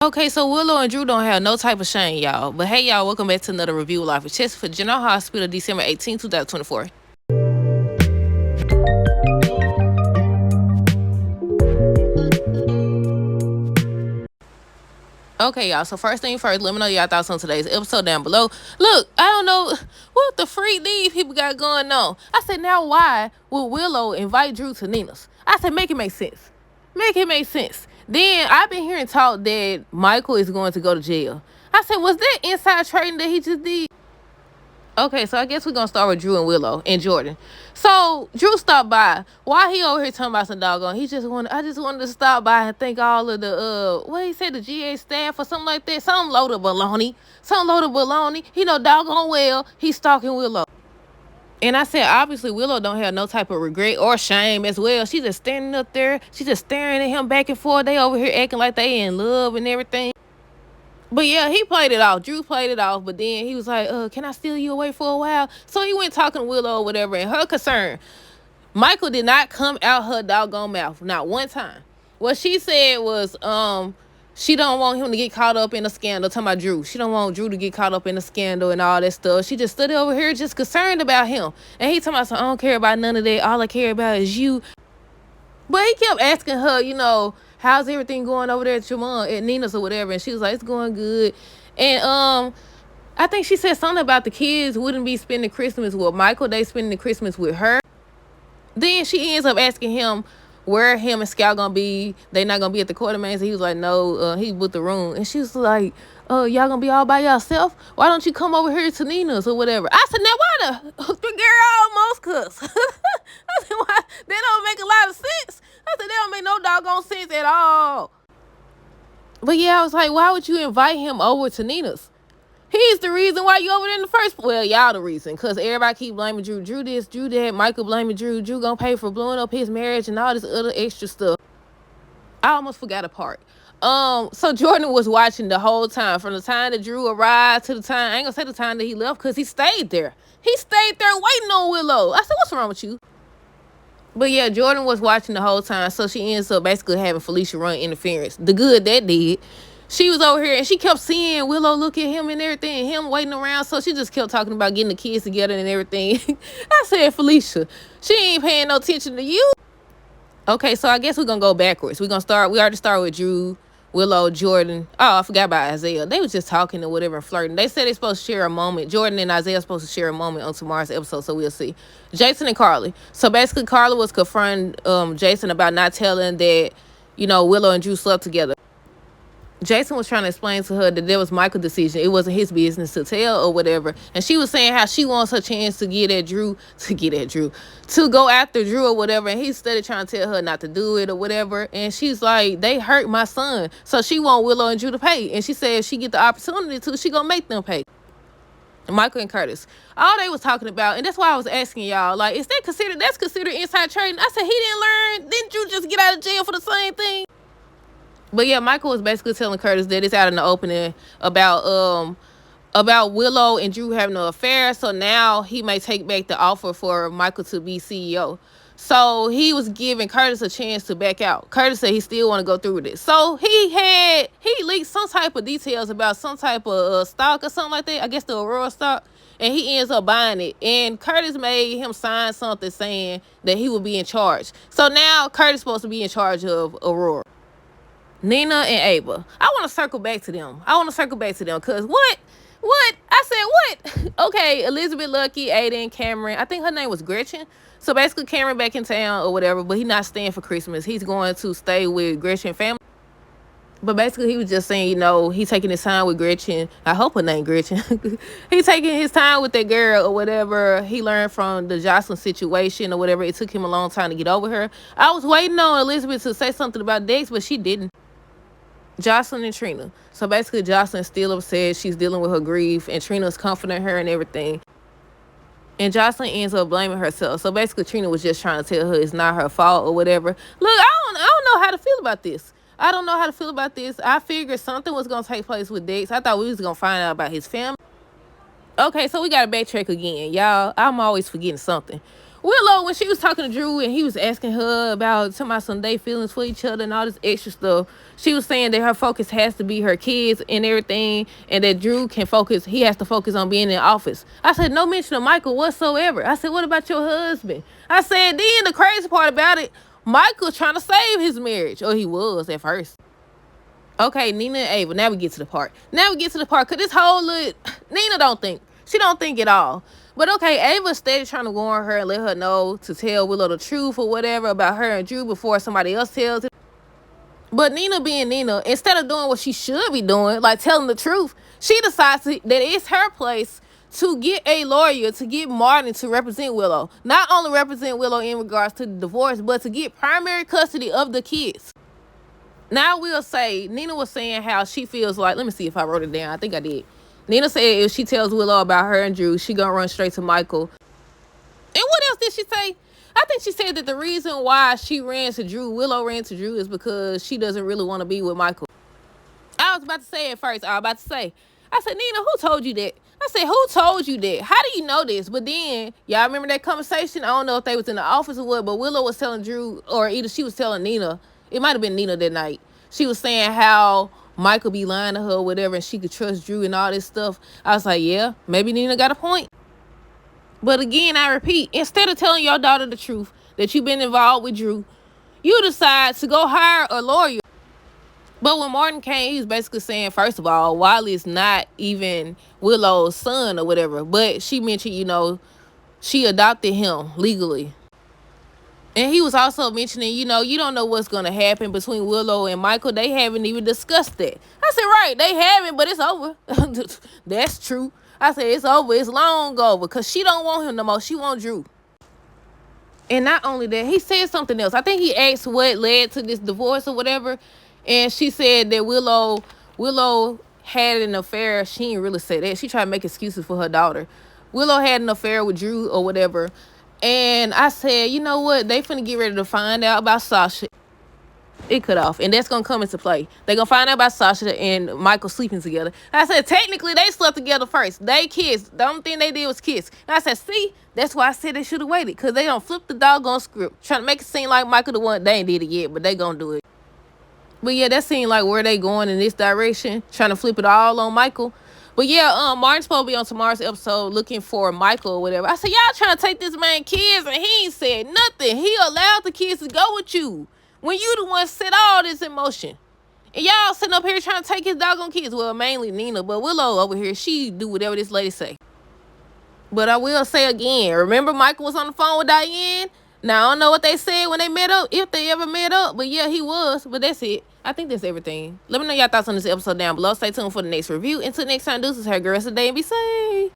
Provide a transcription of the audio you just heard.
Okay, so Willow and Drew don't have no type of shame, y'all. But hey, y'all, welcome back to another review of Life with Chess for General Hospital, December 18, 2024. Okay, y'all, so first thing first, let me know y'all thoughts on today's episode down below. Look, I don't know what the freak these people got going on. I said, now why would Willow invite Drew to Nina's? I said, make it make sense. Make it make sense. Then I've been hearing talk that Michael is going to go to jail. I said, was that inside trading that he just did? Okay, so I guess we're gonna start with Drew and Willow and Jordan. So Drew stopped by. Why he over here talking about some doggone? I just wanted to stop by and thank all of the what he said, the GA staff or something like that. Some load of baloney. Some load of baloney. He know doggone well he's stalking Willow. And I said, obviously, Willow don't have no type of regret or shame as well. She just standing up there. She just staring at him back and forth. They over here acting like they in love and everything. But yeah, he played it off. Drew played it off. But then he was like, can I steal you away for a while? So he went talking to Willow or whatever. And her concern, Michael did not come out her doggone mouth. Not one time. What she said was, she don't want him to get caught up in a scandal. Talking about Drew. She don't want Drew to get caught up in a scandal and all that stuff. She just stood over here just concerned about him. And he talking about, I don't care about none of that. All I care about is you. But he kept asking her, how's everything going over there at your mom, at Nina's or whatever? And she was like, it's going good. And I think she said something about the kids wouldn't be spending Christmas with Michael. They spending the Christmas with her. Then she ends up asking him where him and Scout gonna be. They not gonna be at the quartermains. He was like, no, he booked the room. And she was like, y'all gonna be all by yourself? Why don't you come over here to Nina's or whatever? I said, now why the girl almost cuss? I said, why? That don't make a lot of sense. I said, that don't make no doggone sense at all. But yeah, I was like, why would you invite him over to Nina's? He's the reason why you over there in the first place. Well, y'all the reason. Because everybody keep blaming Drew. Drew this, Drew that. Michael blaming Drew. Drew gonna pay for blowing up his marriage and all this other extra stuff. I almost forgot a part. So Jordan was watching the whole time. From the time that Drew arrived to the time, I ain't gonna say the time that he left because he stayed there. He stayed there waiting on Willow. I said, what's wrong with you? But yeah, Jordan was watching the whole time. So she ends up basically having Felicia run interference. The good that did. She was over here and she kept seeing Willow look at him and everything, and him waiting around. So she just kept talking about getting the kids together and everything. I said, Felicia, she ain't paying no attention to you. Okay, so I guess we're going to go backwards. We already started with Drew, Willow, Jordan. Oh, I forgot about Isaiah. They was just talking or whatever and flirting. They said they're supposed to share a moment. Jordan and Isaiah are supposed to share a moment on tomorrow's episode, so we'll see. Jason and Carly. So basically, Carly was confronting Jason about not telling that, Willow and Drew slept together. Jason was trying to explain to her that that was Michael's decision. It wasn't his business to tell or whatever. And she was saying how she wants her chance to go after Drew or whatever. And he started trying to tell her not to do it or whatever. And she's like, they hurt my son. So she want Willow and Drew to pay. And she said if she get the opportunity to, she gonna make them pay. Michael and Curtis, all they was talking about, and that's why I was asking y'all, like, that's considered inside trading? I said, he didn't learn. Didn't you just get out of jail for the same thing? But yeah, Michael was basically telling Curtis that it's out in the opening about Willow and Drew having an affair. So now he may take back the offer for Michael to be CEO. So he was giving Curtis a chance to back out. Curtis said he still want to go through with it. So he leaked some type of details about some type of stock or something like that. I guess the Aurora stock. And he ends up buying it. And Curtis made him sign something saying that he would be in charge. So now Curtis is supposed to be in charge of Aurora. Nina and Ava. I want to circle back to them. Because what? I said, what? Okay, Elizabeth, Lucky, Aiden, Cameron. I think her name was Gretchen. So basically, Cameron back in town or whatever, but he's not staying for Christmas. He's going to stay with Gretchen family. But basically, he was just saying, he's taking his time with Gretchen. I hope her name Gretchen. He's taking his time with that girl or whatever. He learned from the Jocelyn situation or whatever. It took him a long time to get over her. I was waiting on Elizabeth to say something about Dex, but she didn't. Jocelyn and Trina. So basically, Jocelyn's still upset. She's dealing with her grief, and Trina's comforting her and everything. And Jocelyn ends up blaming herself. So basically, Trina was just trying to tell her it's not her fault or whatever. Look, I don't know how to feel about this. I figured something was going to take place with Dex. I thought we was going to find out about his family. Okay, so we got to backtrack again. Y'all, I'm always forgetting something. Willow, when she was talking to Drew and he was asking her about some day feelings for each other and all this extra stuff, she was saying that her focus has to be her kids and everything, and that Drew can focus, he has to focus on being in the office. I said, no mention of Michael whatsoever. I said, what about your husband? I said, then the crazy part about it, Michael's trying to save his marriage, or he was at first. Okay, Nina and Ava. Now we get to the part. Cause this whole little Nina don't think. She don't think at all. But okay, Ava steady trying to warn her and let her know to tell Willow the truth or whatever about her and Drew before somebody else tells it. But Nina being Nina, instead of doing what she should be doing, like telling the truth, she decides that it's her place to get a lawyer, to get Martin to represent Willow. Not only represent Willow in regards to the divorce, but to get primary custody of the kids. Now we'll say, Nina was saying how she feels like, let me see if I wrote it down. I think I did. Nina said if she tells Willow about her and Drew, she gonna run straight to Michael. And what else did she say? I think she said that the reason why Willow ran to Drew, is because she doesn't really want to be with Michael. I was about to say it first. I said, Nina, who told you that? I said, who told you that? How do you know this? But then, y'all remember that conversation? I don't know if they was in the office or what, but Willow was telling Drew, or either she was telling Nina, it might have been Nina that night. She was saying how Michael be lying to her or whatever, and she could trust Drew and all this stuff. I was like, yeah, maybe Nina got a point. But again, I repeat, instead of telling your daughter the truth, that you've been involved with Drew, you decide to go hire a lawyer. But when Martin came, he was basically saying, first of all, Wiley's not even Willow's son or whatever. But she mentioned, she adopted him legally. And he was also mentioning, you don't know what's going to happen between Willow and Michael. They haven't even discussed that. I said, right, they haven't, but it's over. That's true. I said, it's over. It's long over, because she don't want him no more. She want Drew. And not only that, he said something else. I think he asked what led to this divorce or whatever. And she said that Willow had an affair. She didn't really say that. She tried to make excuses for her daughter. Willow had an affair with Drew or whatever. And I said, you know what? They finna get ready to find out about Sasha. It cut off. And that's going to come into play. They're going to find out about Sasha and Michael sleeping together. I said, technically, they slept together first. They kissed. The only thing they did was kiss. And I said, see? That's why I said they should have waited. Because they don't flip the doggone script. Trying to make it seem like Michael the one. They ain't did it yet, but they going to do it. But yeah, that seemed like where they going in this direction. Trying to flip it all on Michael. But yeah, Martin's supposed to be on tomorrow's episode looking for Michael or whatever. I said, y'all trying to take this man kids, and he ain't said nothing. He allowed the kids to go with you when you the one set all this in motion. And y'all sitting up here trying to take his doggone kids. Well, mainly Nina, but Willow over here, she do whatever this lady say. But I will say again, remember Michael was on the phone with Diane? Now, I don't know what they said when they met up, if they ever met up. But yeah, he was. But that's it. I think that's everything. Let me know y'all thoughts on this episode down below. Stay tuned for the next review. Until next time, deuces, have a good rest of the day and be safe.